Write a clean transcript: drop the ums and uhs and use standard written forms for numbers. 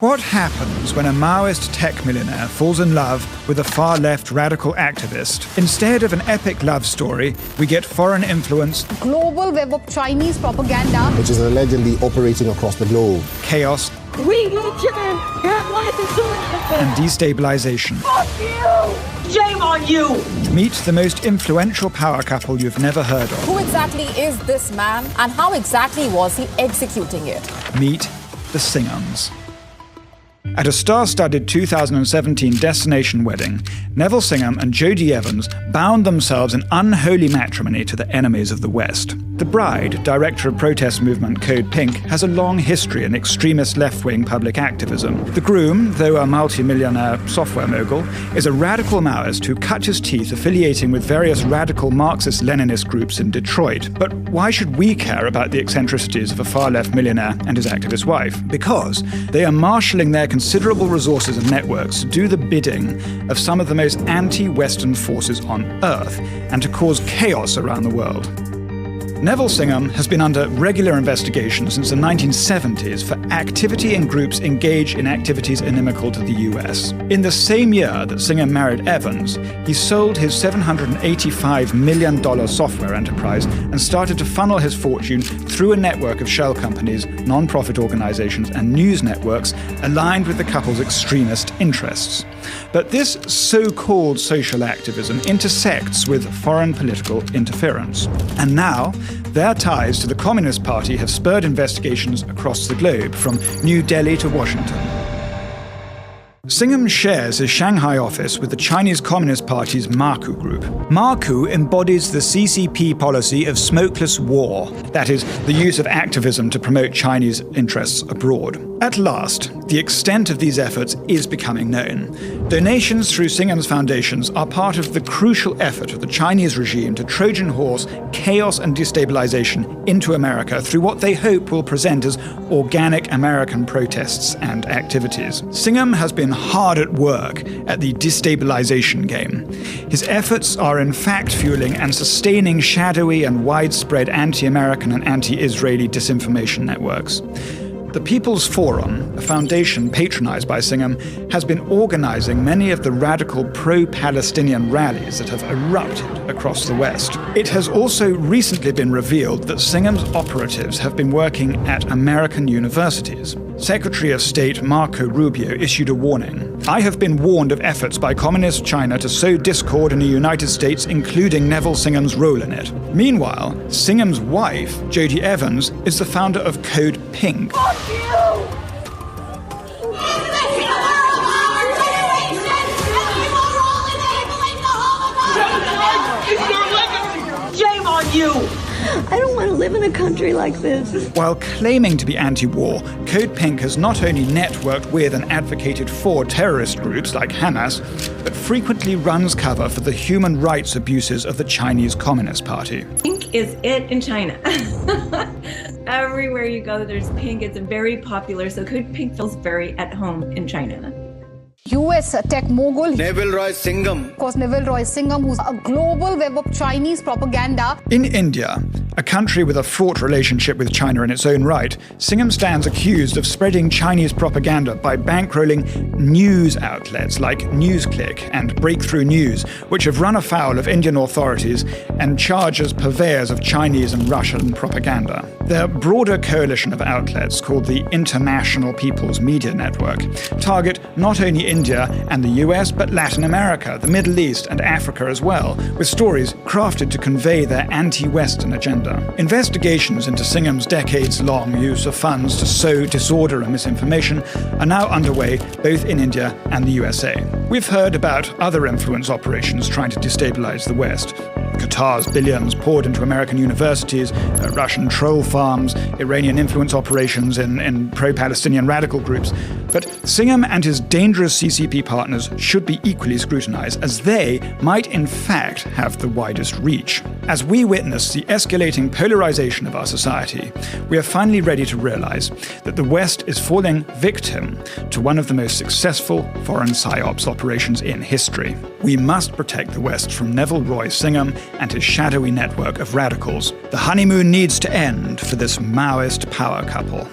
What happens when a Maoist tech millionaire falls in love with a far-left radical activist? Instead of an epic love story, we get foreign influence, global web of Chinese propaganda, which is allegedly operating across the globe, chaos, we need you. and destabilization. Fuck you! Shame on you! Meet the most influential power couple you've never heard of. Who exactly is this man and how exactly was he executing it? Meet the Singhams. At a star-studded 2017 destination wedding, Neville Singham and Jodie Evans bound themselves in unholy matrimony to the enemies of the West. The bride, director of protest movement Code Pink, has a long history in extremist left-wing public activism. The groom, though a multi-millionaire software mogul, is a radical Maoist who cut his teeth affiliating with various radical Marxist-Leninist groups in Detroit. But why should we care about the eccentricities of a far-left millionaire and his activist wife? Because they are marshalling their considerable resources and networks to do the bidding of some of the most anti-Western forces on Earth and to cause chaos around the world. Neville Singham has been under regular investigation since the 1970s for activity in groups engaged in activities inimical to the US. In the same year that Singham married Evans, he sold his $785 million software enterprise and started to funnel his fortune through a network of shell companies, non-profit organizations, and news networks aligned with the couple's extremist interests. But this so-called social activism intersects with foreign political interference. And now, their ties to the Communist Party have spurred investigations across the globe, from New Delhi to Washington. Singham shares his Shanghai office with the Chinese Communist Party's Marku Group. Marku embodies the CCP policy of smokeless war, that is, the use of activism to promote Chinese interests abroad. At last, the extent of these efforts is becoming known. Donations through Singham's foundations are part of the crucial effort of the Chinese regime to Trojan horse chaos and destabilization into America through what they hope will present as organic American protests and activities. Singham has been hard at work at the destabilization game. His efforts are in fact fueling and sustaining shadowy and widespread anti-American and anti-Israeli disinformation networks. The People's Forum, a foundation patronized by Singham, has been organizing many of the radical pro-Palestinian rallies that have erupted across the West. It has also recently been revealed that Singham's operatives have been working at American universities. Secretary of State Marco Rubio issued a warning. "I have been warned of efforts by Communist China to sow discord in the United States, including Neville Singham's role in it." Meanwhile, Singham's wife, Jodie Evans, is the founder of Code Pink. Fuck you! Shame on you! I don't want to live in a country like this. While claiming to be anti-war, Code Pink has not only networked with and advocated for terrorist groups like Hamas, but frequently runs cover for the human rights abuses of the Chinese Communist Party. Pink is it in China. Everywhere you go, there's pink. It's very popular, so Code Pink feels very at home in China. US tech mogul, Neville Roy Singham. of course Neville Roy Singham, who's a global web of Chinese propaganda. In India, a country with a fraught relationship with China in its own right, Singham stands accused of spreading Chinese propaganda by bankrolling news outlets like NewsClick and Breakthrough News, which have run afoul of Indian authorities and charge as purveyors of Chinese and Russian propaganda. Their broader coalition of outlets, called the International People's Media Network, target not only India and the US, but Latin America, the Middle East, and Africa as well, with stories crafted to convey their anti-Western agenda. Investigations into Singham's decades-long use of funds to sow disorder and misinformation are now underway both in India and the USA. We've heard about other influence operations trying to destabilize the West. Qatar's billions poured into American universities, Russian troll farms, Iranian influence operations in pro-Palestinian radical groups. But Singham and his dangerous CCP partners should be equally scrutinized, as they might in fact have the widest reach. As we witness the escalating polarization of our society, we are finally ready to realize that the West is falling victim to one of the most successful foreign psyops operations in history. We must protect the West from Neville Roy Singham and his shadowy network of radicals. The honeymoon needs to end for this Maoist power couple.